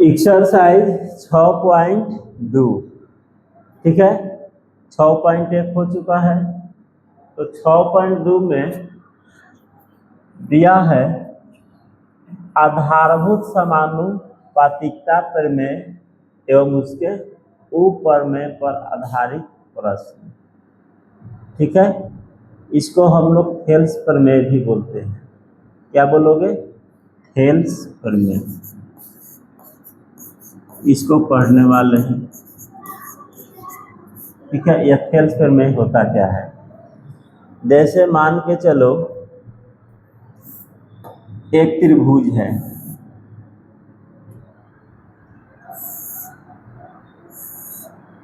Exercise 6.2, ठीक है। 6.1 हो चुका है, तो 6.2 में दिया है आधारभूत समानुपातिकता प्रमेय एवं उसके उपप्रमेय पर आधारित प्रश्न, ठीक है। इसको हम लोग थेल्स प्रमेय भी बोलते हैं। क्या बोलोगे? थेल्स प्रमेय। इसको पढ़ने वाले हैं, ठीक है। यह थेल्स प्रमेय होता क्या है? जैसे मान के चलो एक त्रिभुज है,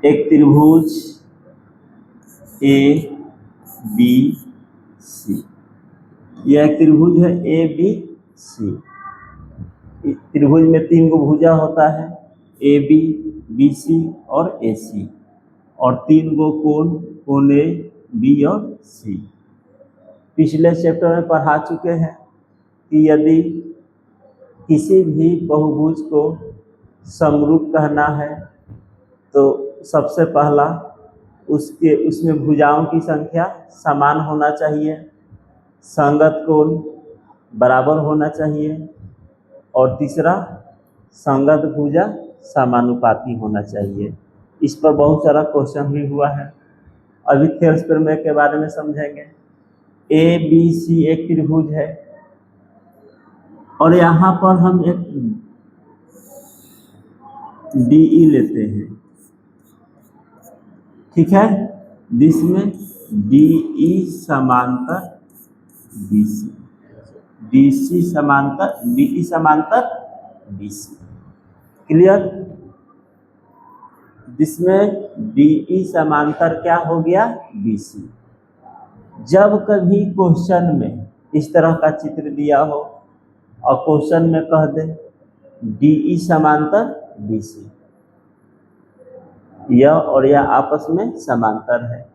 एक त्रिभुज ए बी सी। यह एक त्रिभुज है ए बी सी। त्रिभुज में 3 गो भुजा होता है, ए बी, बी सी और ए सी, और 3 गो कोण ए बी और सी। पिछले चैप्टर में पढ़ा चुके हैं कि यदि किसी भी बहुभुज को समरूप कहना है तो सबसे पहला उसमें भुजाओं की संख्या समान होना चाहिए, संगत कोण बराबर होना चाहिए, और तीसरा संगत भुजा समानुपाती होना चाहिए। इस पर बहुत सारा क्वेश्चन भी हुआ है। अभी थेल्स प्रमेय के बारे में समझेंगे। ए बी सी एक त्रिभुज है और यहाँ पर हम एक डी ई लेते हैं, ठीक है, जिसमें डी ई समांतर बी सी, डी सी समांतर डी ई समांतर बी सी। क्लियर? जिसमें डी ई समांतर क्या हो गया? B C. जब कभी क्वेश्चन में इस तरह का चित्र दिया हो और क्वेश्चन में कह दे डी ई समांतर बी सी, यह और यह आपस में समांतर है,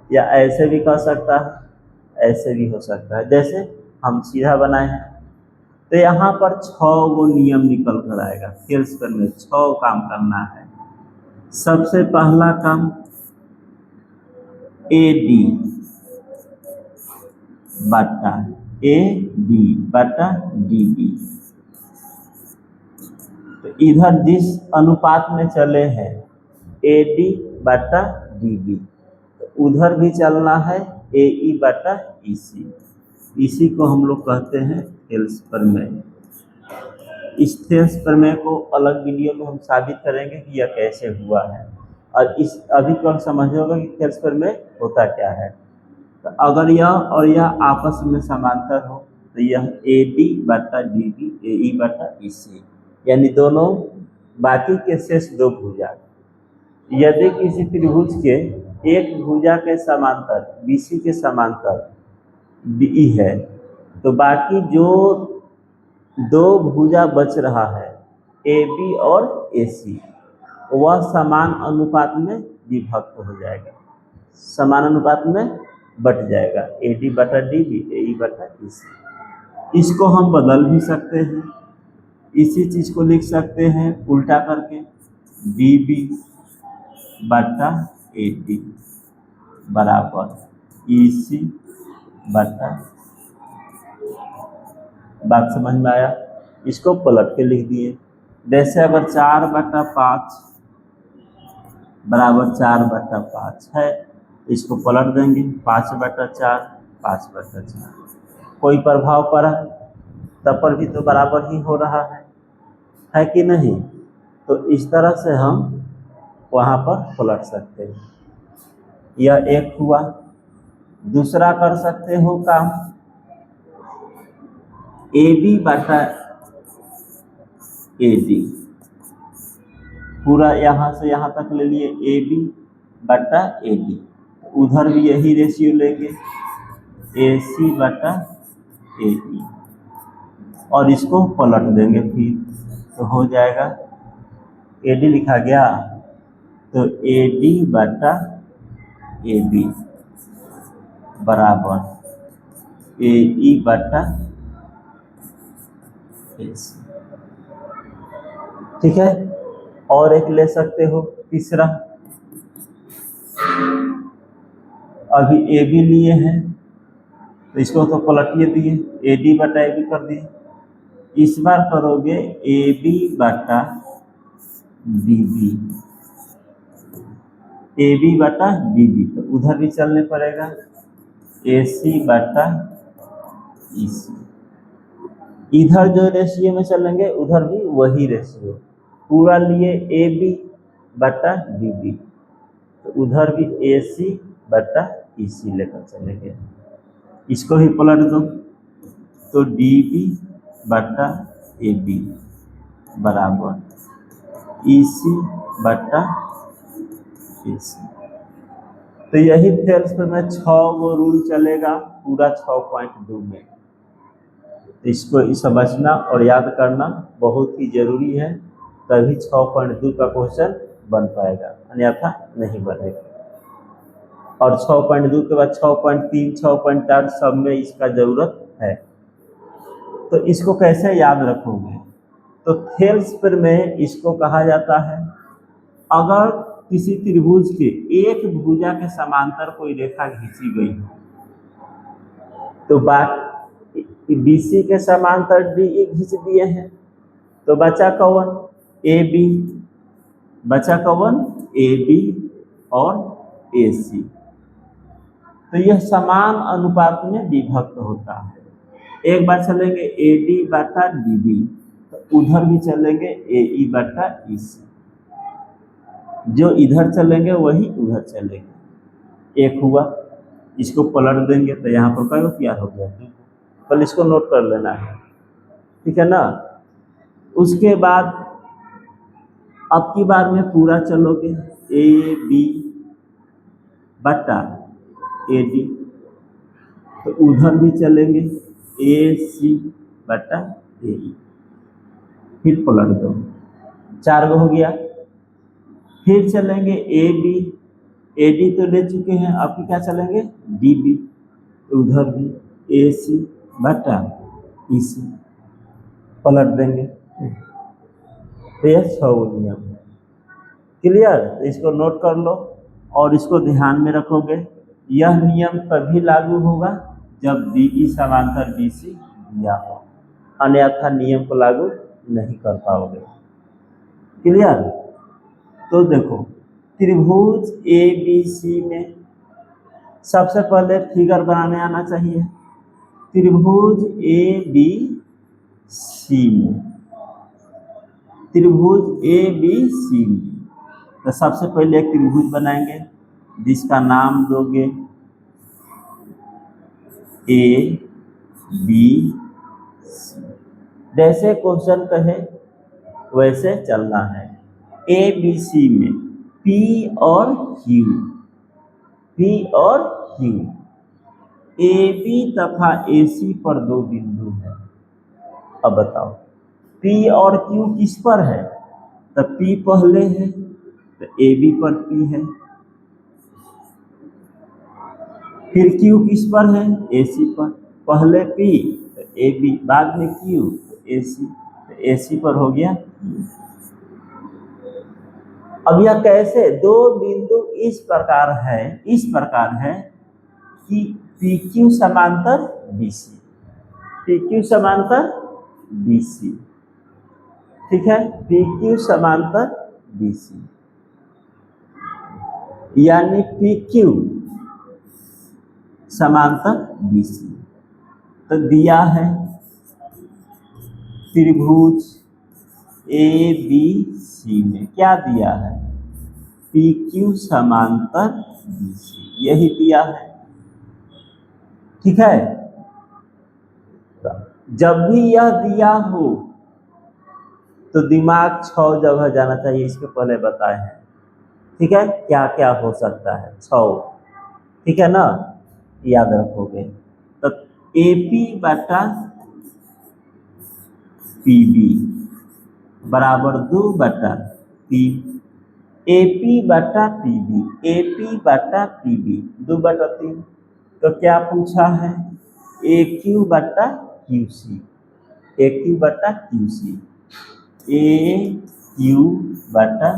या ऐसे भी कह सकता है, ऐसे भी हो सकता है। जैसे हम सीधा बनाए हैं तो यहाँ पर 6 गो नियम निकल कर आएगा। थेल्स प्रमेय 6 काम करना है। सबसे पहला काम ए डी बटा ए डी बटा डी बी। तो इधर जिस अनुपात में चले हैं ए डी बटा डी बी, तो उधर भी चलना है ए ई बटा ई सी। इसी को हम लोग कहते हैं थेल्स प्रमेय। इस थेल्स प्रमेय को अलग वीडियो में हम साबित करेंगे कि यह कैसे हुआ है। और इस अभी कल समझ होगा कि थेल्स प्रमेय होता क्या है। तो अगर यह और यह आपस में समांतर हो तो यह ए डी बटा डी बी ए ई बटा ई सी, यानी दोनों बाकी के शेष 2 भुजा। यदि किसी त्रिभुज के एक भुजा के समांतर बी सी के समांतर डी है तो बाकी जो 2 भुजा बच रहा है ए बी और ए सी, वह समान अनुपात में विभक्त हो जाएगा, समान अनुपात में बट जाएगा, ए डी बटा डी बी ए ई बटा ई सी। इसको हम बदल भी सकते हैं। इसी चीज को लिख सकते हैं उल्टा करके डी बी बटा ए डी बराबर ई सी बटा। बात समझ में आया? इसको पलट के लिख दिए। जैसे अगर 4/5 बराबर 4/5 है, इसको पलट देंगे 5/4 5/4। कोई प्रभाव पड़ा तब पर भी तो बराबर ही हो रहा है कि नहीं? तो इस तरह से हम वहाँ पर पलट सकते हैं। यह एक हुआ। दूसरा कर सकते हो काम ए बी बटा ए डी, पूरा यहाँ से यहाँ तक ले लिए ए बी बटा ए डी। उधर भी यही रेशियो लेंगे ए सी बटा ए डी, और इसको पलट देंगे फिर, तो हो जाएगा ए डी लिखा गया, तो ए डी बटा ए बी बराबर ए ई बटा ए सी। ठीक है। और एक ले सकते हो तीसरा, अभी ए बी लिए हैं तो इसको तो पलटिए दिए, ए डी बटा ए बी कर दिए। इस बार करोगे ए बी बटा बी बी, ए बी बटा बी बी, तो उधर भी चलने पड़ेगा ए सी बटा ई सी। इधर जो रेशियो में चलेंगे उधर भी वही रेशियो, पूरा लिए ए बी बटा बी बी, तो उधर भी ए सी बटा ई सी लेकर चलेंगे। इसको ही पलट दो तो डी बी बटा ए बी बराबर ई सी बटा ए सी। तो यही फेल्स में 6 वो रूल चलेगा पूरा 6.2 में। इसको समझना और याद करना बहुत ही जरूरी है, तभी 6.2 का क्वेश्चन बन पाएगा, अन्यथा नहीं बनेगा। और 6.2 के बाद 6.3, 6.4 सब में इसका जरूरत है। तो इसको कैसे याद रखोगे? तो थेल्सपर में इसको कहा जाता है, अगर किसी त्रिभुज के एक भुजा के समांतर कोई रेखा खींची गई हो तो BC के समांतर DE खींच दिए हैं, तो बचा कौन? AB, बचा कौन? AB और AC। तो यह समान अनुपात में विभक्त होता है। एक बार चलेंगे AD बटा DB, तो उधर भी चलेंगे AE बटा EC, जो इधर चलेंगे वही उधर चलेंगे। एक हुआ, इसको पलट देंगे तो यहाँ पर क्या तैयार हो गया, कल इसको नोट कर लेना है, ठीक है ना। उसके बाद अब की बार में पूरा चलोगे ए बी बटा ए डी, तो उधर भी चलेंगे ए सी बटा ए ई, फिर पलट दो, 4 हो गया। फिर चलेंगे ए बी, ए डी तो ले चुके हैं, अब क्या चलेंगे डी बी, उधर भी ए सी बटा ई सी, पलट देंगे। तो यह 6 नियम है। क्लियर? तो इसको नोट कर लो और इसको ध्यान में रखोगे। यह नियम तभी लागू होगा जब DE समांतर BC दिया हो, अन्यथा नियम को लागू नहीं कर पाओगे। क्लियर? तो देखो त्रिभुज ABC में सबसे पहले फिगर बनाने आना चाहिए। त्रिभुज ABC में, त्रिभुज ABC में तो सबसे पहले एक त्रिभुज बनाएंगे जिसका नाम दोगे ABC। जैसे क्वेश्चन कहे वैसे चलना है। ABC में P और Q, AB तथा AC पर 2 बिंदु है। अब बताओ P और Q किस पर है? तो P पहले है तो AB पर P है, फिर Q किस पर है? AC पर, पहले P तो AB, बाद में Q तो AC, तो AC पर हो गया। अब यह कैसे? 2 बिंदु इस प्रकार है कि PQ समांतर BC, PQ समांतर BC, ठीक है, PQ समांतर BC, यानी PQ समांतर BC। तो दिया है त्रिभुज ABC में क्या दिया है? PQ समांतर BC, यही दिया है, ठीक है। जब भी यह दिया हो तो दिमाग 6 जगह जाना चाहिए, इसके पहले बताए हैं, ठीक है, क्या क्या हो सकता है 6, ठीक है ना, याद रखोगे। तो AP बटा PB बराबर 2 बटा 3, AP बटा PB, AP बटा PB 2 बटा 3। तो क्या पूछा है? AQ बटा QC, AQ बटा QC, AQ क्यू बटा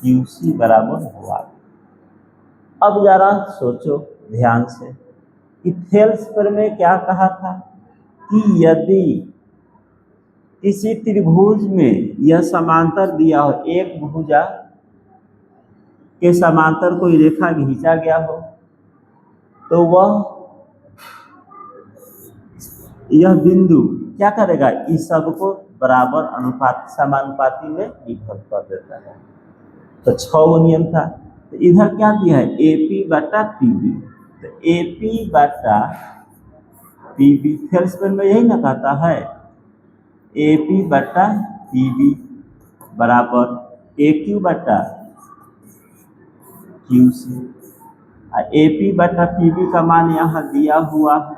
क्यू सी बराबर हुआ। अब जरा सोचो ध्यान से कि थेल्स प्रमेय क्या कहा था कि यदि किसी त्रिभुज में यह समांतर दिया हो, एक भुजा के समांतर कोई रेखा खींचा गया हो, तो वह यह बिंदु क्या करेगा, इस सबको बराबर अनुपात समानुपाती में विभक्त कर देता है। तो 6 नियम था। तो इधर क्या दिया है, एपी बटा पीबी। तो एपी बटा पीबी थेल्स प्रमेय यही ना कहता है, एपी बटा पीबी बराबर ए क्यू बटा क्यू सी। एपी बटा पीबी का मान यहाँ दिया हुआ है,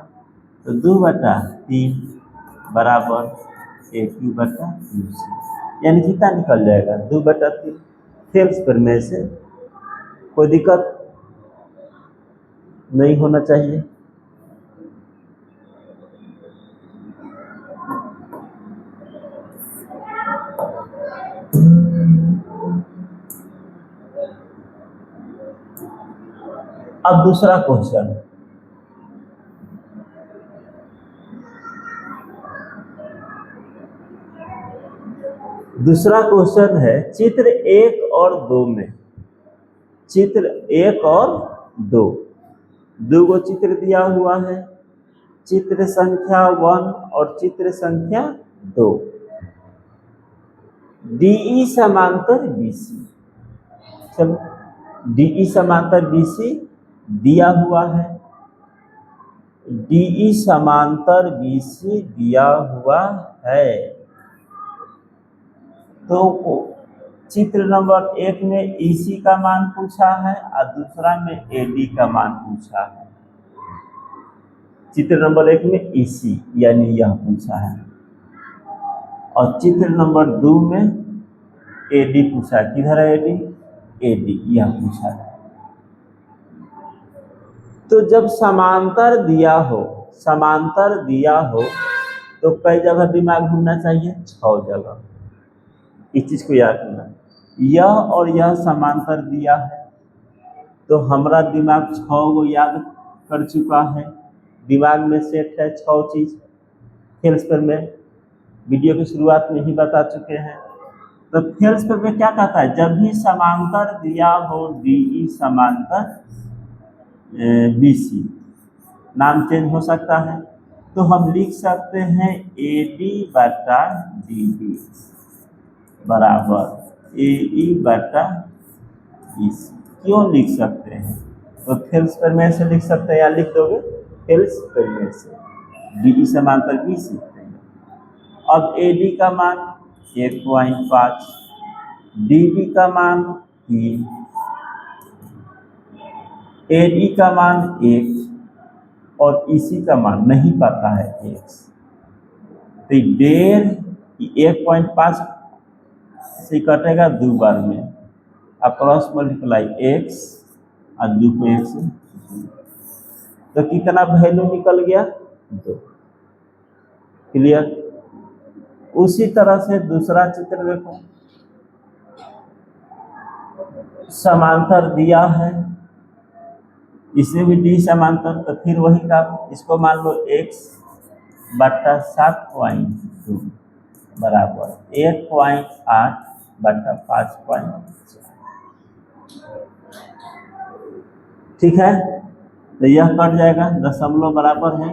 तो 2/3 बराबर ए क्यू बटा क्यू सी, यानी कितना निकल जाएगा 2/3। थेल्स प्रमेय से कोई दिक्कत नहीं होना चाहिए। अब दूसरा क्वेश्चन, दूसरा क्वेश्चन है चित्र 1 और 2 में, चित्र 1 और 2, दो गो चित्र दिया हुआ है, चित्र संख्या 1 और चित्र संख्या 2। डीई समांतर बीसी, चलो डीई समांतर बीसी दिया हुआ है, डीई समांतर बीसी दिया हुआ है। तो चित्र नंबर 1 में ईसी का मान पूछा है और दूसरा में एडी का मान पूछा है। चित्र नंबर 1 में ईसी यानी यह पूछा है, और चित्र नंबर 2 में एडी पूछा है। किधर है एडी, एडी यह पूछा है। तो जब समांतर दिया हो, समांतर दिया हो तो कई जगह दिमाग घूमना चाहिए, 6 जगह। इस चीज को याद रखना, यह और यह समांतर दिया है, तो हमारा दिमाग 6 को याद कर चुका है, दिमाग में सेट है 6 चीज। थेल्स प्रमेय वीडियो की शुरुआत में ही बता चुके हैं। तो थेल्स प्रमेय क्या कहता है, जब भी समांतर दिया हो डीई समांतर बीसी, नाम चेंज हो सकता है, तो हम लिख सकते हैं एडी बटा डीबी बराबर एई बटा ईसी। क्यों लिख सकते हैं, तो थेल्स प्रमेय से लिख सकते हैं, या लिख दोगे थेल्स प्रमेय से, डीई समांतर बीसी। अब एडी का मान 1.5, डीबी का मान 3, एडी का मान 1 और इसी का मान नहीं पता है x। तो 1.5 से कटेगा 2 बार में, अब क्रॉस मल्टीप्लाई x और 2 को 1 से, तो कितना वैल्यू निकल गया 2। क्लियर। उसी तरह से दूसरा चित्र देखो, समांतर दिया है, इसमें भी डी समांतर, तो फिर वही काम, इसको मान लो x बटा 7.2 बराबर 1.8 बटा 5.4। ठीक है, तो यह कट जाएगा, दशमलव बराबर है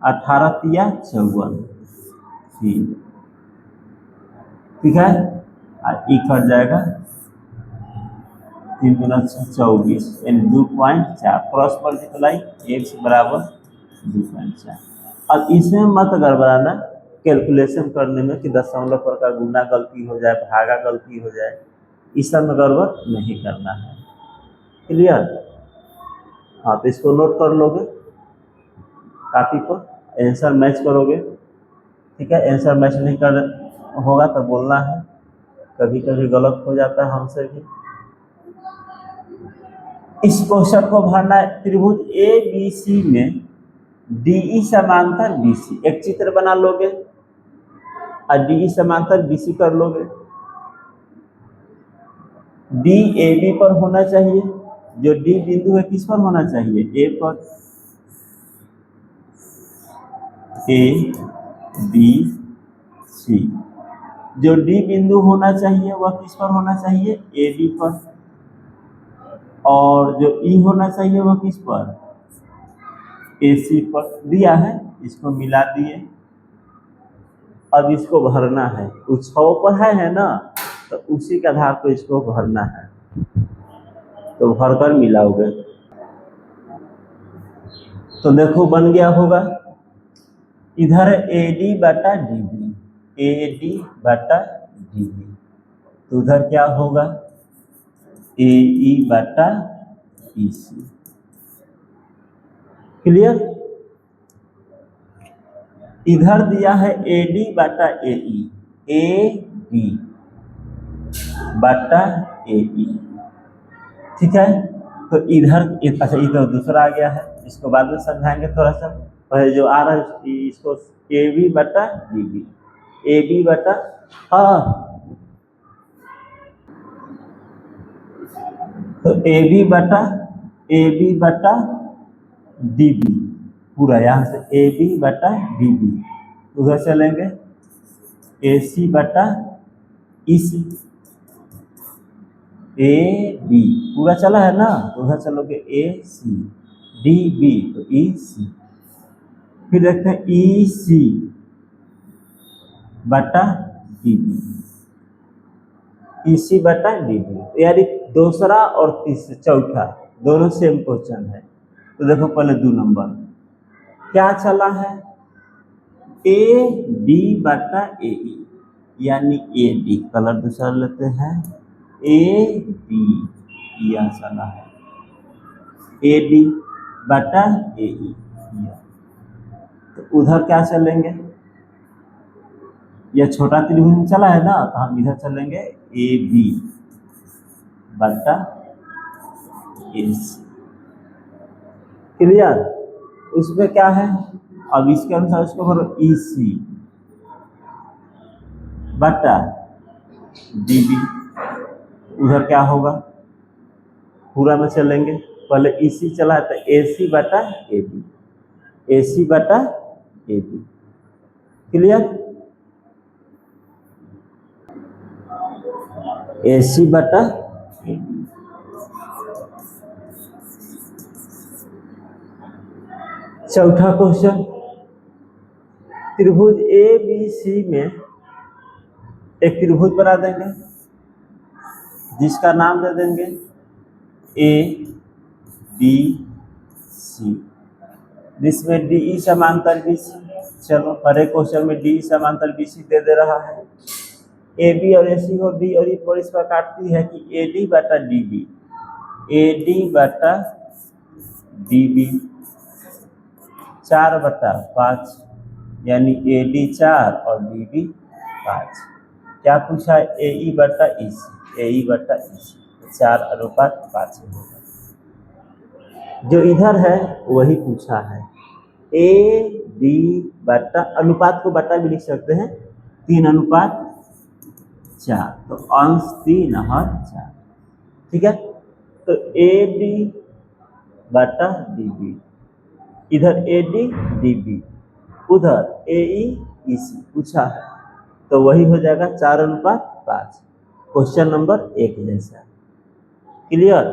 18 तिया 54, ठीक है, और ई कट जाएगा 3 दूना 24 यानी 2.4, क्रॉस मल्टीप्लाई x बराबर 2.4। अब इसमें मत गड़बड़ाना कैलकुलेशन करने में कि दशमलव पर का गुना गलती हो जाए, भागा गलती हो जाए, इस सब में गड़बड़ नहीं करना है। क्लियर। हाँ, तो इसको नोट कर लोगे कॉपी पर, आंसर मैच करोगे। ठीक है, आंसर मैच नहीं कर होगा तो बोलना है, कभी कभी गलत हो जाता है हमसे भी। इस क्वेश्चन को भरना है, त्रिभुज ए बी सी में डीई समांतर बीसी, एक चित्र बना लोगे, और डी समांतर बी सी कर लोगे, डी ए बी पर होना चाहिए, जो डी बिंदु है किस पर होना चाहिए, ए पर, ए बी सी, जो डी बिंदु होना चाहिए वह किस पर होना चाहिए, ए डी पर, और जो ई होना चाहिए वह किस पर, ए सी पर दिया है, इसको मिला दिए। अब इसको भरना है, उस 6 पर है ना, तो उसी के आधार पर इसको भरना है, तो भरकर मिलाओगे तो देखो बन गया होगा, इधर ए डी बटा डी बी, ए डी बटा डी बी, तो उधर क्या होगा, ए ई बटा ई सी। क्लियर। इधर दिया है ए डी बटा ए ई, ए डी बटा ए ई, ठीक है। तो इधर अच्छा इधर दूसरा आ गया है, इसको बाद में समझाएंगे थोड़ा सा, पहले जो आ रहा है इसको ए बी बटा डी बी, ए बी बटा, हाँ तो ए बी बटा डी बी, पूरा यहाँ से ए बी बटा डी बी, उधर चलेंगे ए सी बटा ई सी, ए बी पूरा चला है ना, तो उधर चलोगे ए सी, डी बी तो ई सी, फिर देखते हैं ई सी बटा डी बी, ई सी बटा डी बी, यानी दूसरा और तीसरा चौथा दोनों सेम क्वेश्चन है। तो देखो पहले 2 नंबर क्या चला है, ए डी बटा ए ई, यानी ए डी, कलर दूसरा लेते हैं, ए डी यह चला है, ए डी बटा ए ई, तो उधर क्या चलेंगे, यह छोटा त्रिभुज में चला है ना, तो हम इधर चलेंगे ए बी बटा ए सी। क्लियर। उसमें क्या है, अब इसके अनुसार इसको भरो ई सी बटा डी बी, उधर क्या होगा, पूरा में चलेंगे, पहले ई सी चला है तो ए सी बटा ए बी, ए सी बटा ए बी। क्लियर। ए सी बटा ए बी। चौथा क्वेश्चन, त्रिभुज ए बी सी में एक त्रिभुज बना देंगे जिसका नाम दे देंगे ए बी सी, जिसमें डी ई समांतर बी सी। चलो हर एक क्वेश्चन में डी ई समांतर बी सी दे रहा है, ए बी और ए सी को डी और ई पर इस पर काटती है कि ए डी बटा डी बी, ए डी बटा डी बी 4/5, यानी ए डी 4 और डी बी 5। क्या पूछा है, ए ई बटा ई सी, ए ई बटा ई सी 4/5 होगा। जो इधर है वही पूछा है, ए डी बटा, अनुपात को बटा भी लिख सकते हैं, 3/4, तो अंश 3 और 4, ठीक है। तो ए डी बटा डी बी, इधर ए डी डी बी, उधर ए ई सी पूछा है, तो वही हो जाएगा 4/5, क्वेश्चन नंबर 1 जैसा। क्लियर।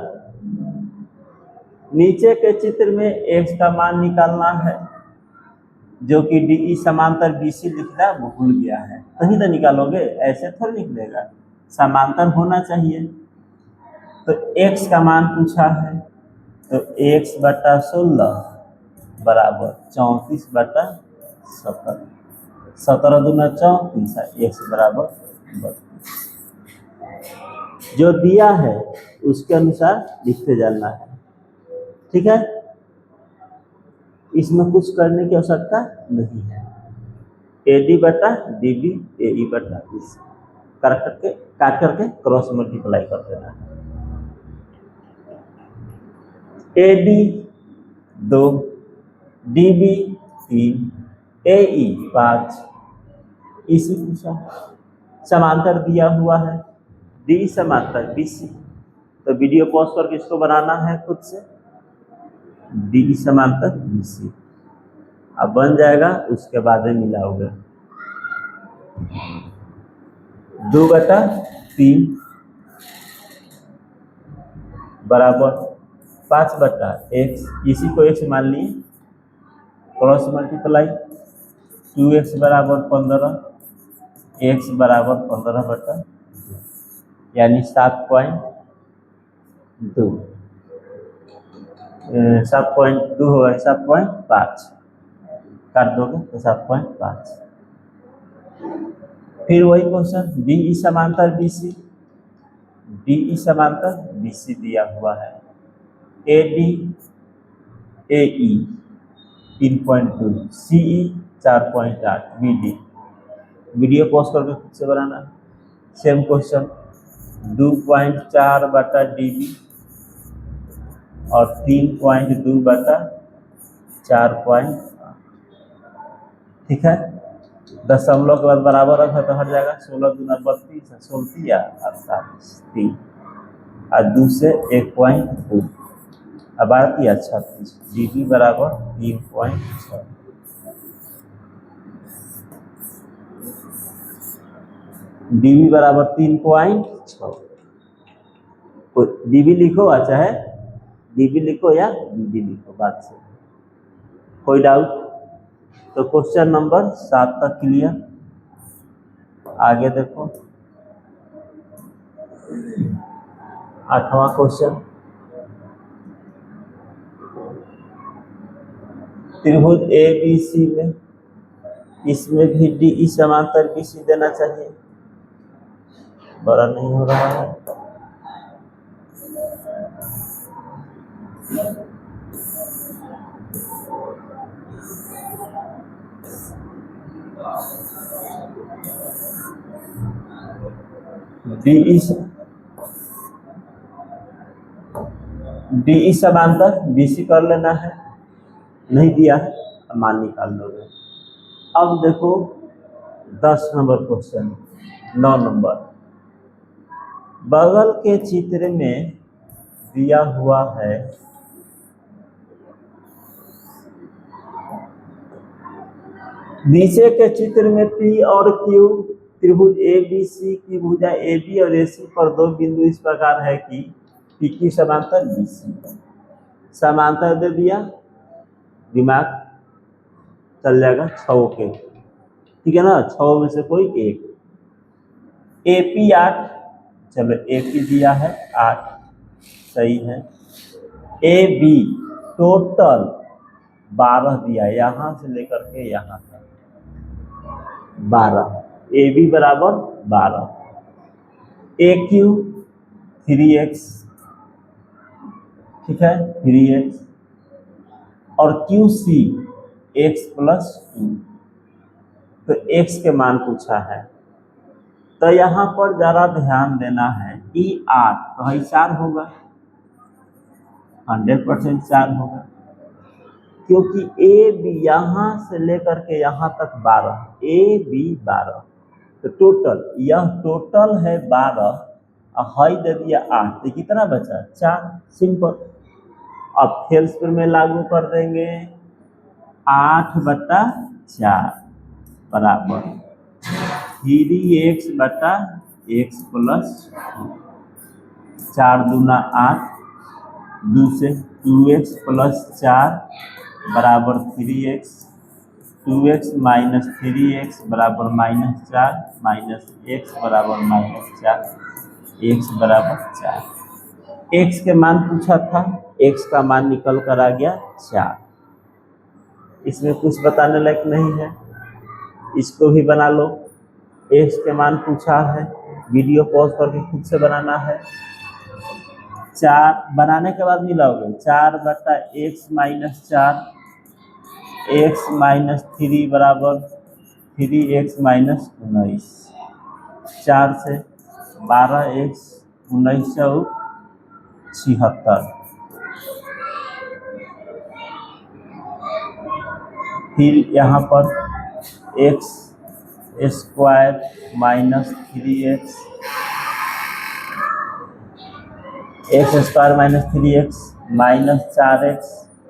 नीचे के चित्र में x का मान निकालना है, जो कि डी ई समांतर बी सी लिखना वो भूल गया है, कहीं तो निकालोगे, ऐसे थोड़ा निकलेगा, समांतर होना चाहिए। तो x का मान पूछा है, तो x बटा 16 बराबर 34/17, 17 दूना 34, x बराबर 32। जो दिया है उसके अनुसार लिखते जाना है, ठीक है। इसमें कुछ करने की आवश्यकता नहीं है, ए डी बटा डी बी, ए ई बटा ई सी काट करके क्रॉस मल्टीप्लाई कर देना है। ए डी 2, डी बी 3, ए ई 5, इसी पूछा। समांतर दिया हुआ है डी समांतर बीसी, तो वीडियो पॉज करके इसको बनाना है खुद से। डी समांतर बीसी अब बन जाएगा, उसके बाद में मिलाओगे 2/3 बराबर 5/x, इसी को x मान लिए, क्रॉस मल्टीप्लाई 2x बराबर 15, x बराबर 15/2 यानी 7.2 होगा 7.5 काट दोगे तो 7.5। फिर वही क्वेश्चन डी समांतर बीसी, डी समांतर बीसी दिया हुआ है, एडी एई 3.2, सीई 4.8, बीडी वीडियो पॉज करके खुद से बनाना है। सेम क्वेश्चन 2.4/db और 3.2/4.8, ठीक है। दशमलव के बाद बराबर रखा तो हट जाएगा, 16 दूना 32, 16 या 48, 3 और 2 से 1.2 अब आती है 36, dB बराबर 3.6, dB बराबर 3.6। dB लिखो चाहे dB लिखो या dB लिखो, बात से कोई डाउट? तो क्वेश्चन नंबर 7 तक क्लियर। आगे देखो 8वां क्वेश्चन, त्रिभुज ABC में, इसमें भी डी समांतर BC देना चाहिए, बड़ा नहीं हो रहा है। डी समांतर BC कर लेना है, नहीं दिया है मान निकाल लोगे। अब देखो 10 नंबर क्वेश्चन, 9 नंबर, बगल के चित्र में दिया हुआ है नीचे के चित्र में P और Q त्रिभुज ABC की भुजा AB और AC पर दो बिंदु इस प्रकार है कि PQ समांतर BC, समांतर दे दिया, दिमाग चल जाएगा 6 के, ठीक है ना, 6 में से कोई एक। AP 8, चलो AP दिया है 8, सही है। AB टोटल 12 दिया, यहाँ से लेकर के यहाँ तक 12, AB बराबर 12। AQ 3x, ठीक है 3x, और QC x + 2, तो x के मान पूछा है, तो यहाँ पर जरा ध्यान देना है कि 8 तो 4 होगा, 100% 4 होगा, क्योंकि AB यहाँ से लेकर के यहाँ तक 12, AB 12, तो टोटल यह टोटल है 12 और हाई दे दिया 8, तो कितना बचा 4, सिंपल। अब फेल्सपुर में लागू कर देंगे 8/4 बराबर 3x/x + 4 दूना 8, 2 से 2x + 4 बराबर 3x, 2x - 3x बराबर -4, -x बराबर -4, x बराबर 4। x के मान पूछा था, x का मान निकल कर आ गया 4। इसमें कुछ बताने लायक नहीं है, इसको भी बना लो। x के मान पूछा है, वीडियो पॉज करके खुद से बनाना है। 4 बनाने के बाद मिलाओगे 4/x - 4, x - 3 बराबर 3x - 19, 4 से 12x 19 76, फिर यहाँ पर x square minus 3x, x square minus 3x minus 4x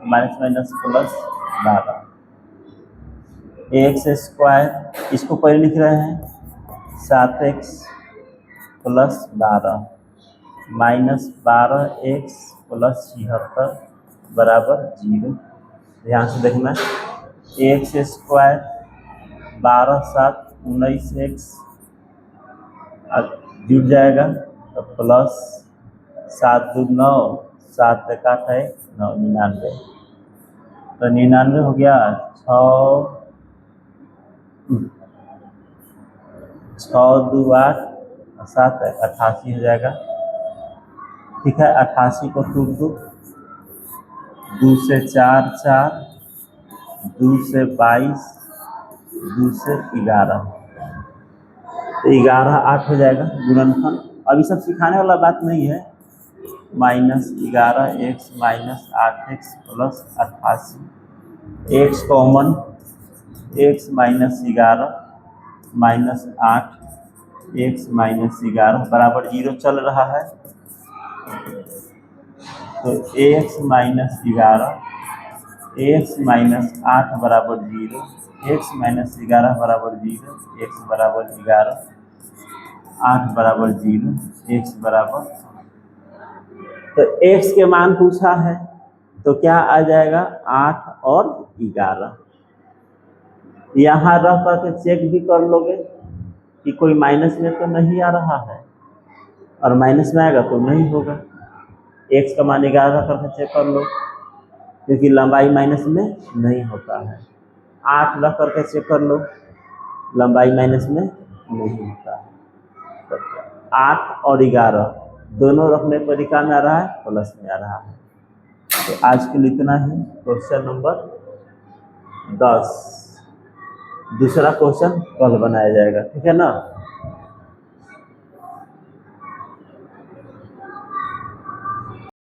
minus minus plus 12, x square इसको पहले लिख रहे हैं 7x plus 12 minus 12x plus 76 बराबर 0। ध्यान से देखना, एक्स स्क्वायर 12 7 19x जुड़ जाएगा तो प्लस 7 2 9 7 1 8 है 9 99, तो 99 हो गया 6 2 8 7 है 88 हो जाएगा। ठीक है, 88 को टूट दो, 2 से 4 4, 2 से 22, 2 से 11, तो 11 8 हो जाएगा गुणनफल। अभी सब सिखाने वाला बात नहीं है। Minus 11x minus 8x plus 88, x common, x minus 11 minus 8 x minus 11 बराबर 0 चल रहा है, तो x माइनस 11 x माइनस 8 बराबर 0, x माइनस 11 बराबर 0, x बराबर 11 8 बराबर 0, x बराबर, तो x के मान पूछा है तो क्या आ जाएगा 8 और 11। यहाँ रह करके चेक भी कर लोगे कि कोई माइनस में तो नहीं आ रहा है, और माइनस में आएगा तो नहीं होगा। x का मान 11 करके चेक कर लो, क्योंकि लंबाई माइनस में नहीं होता है। 8 रख करके चेक कर लो, लंबाई माइनस में नहीं होता है। तो 8 और 11 दोनों रखने पर ही क्या में आ रहा है, प्लस में आ रहा है। तो आज के लिए इतना ही। क्वेश्चन नंबर 10, दूसरा क्वेश्चन कल बनाया जाएगा, ठीक है ना।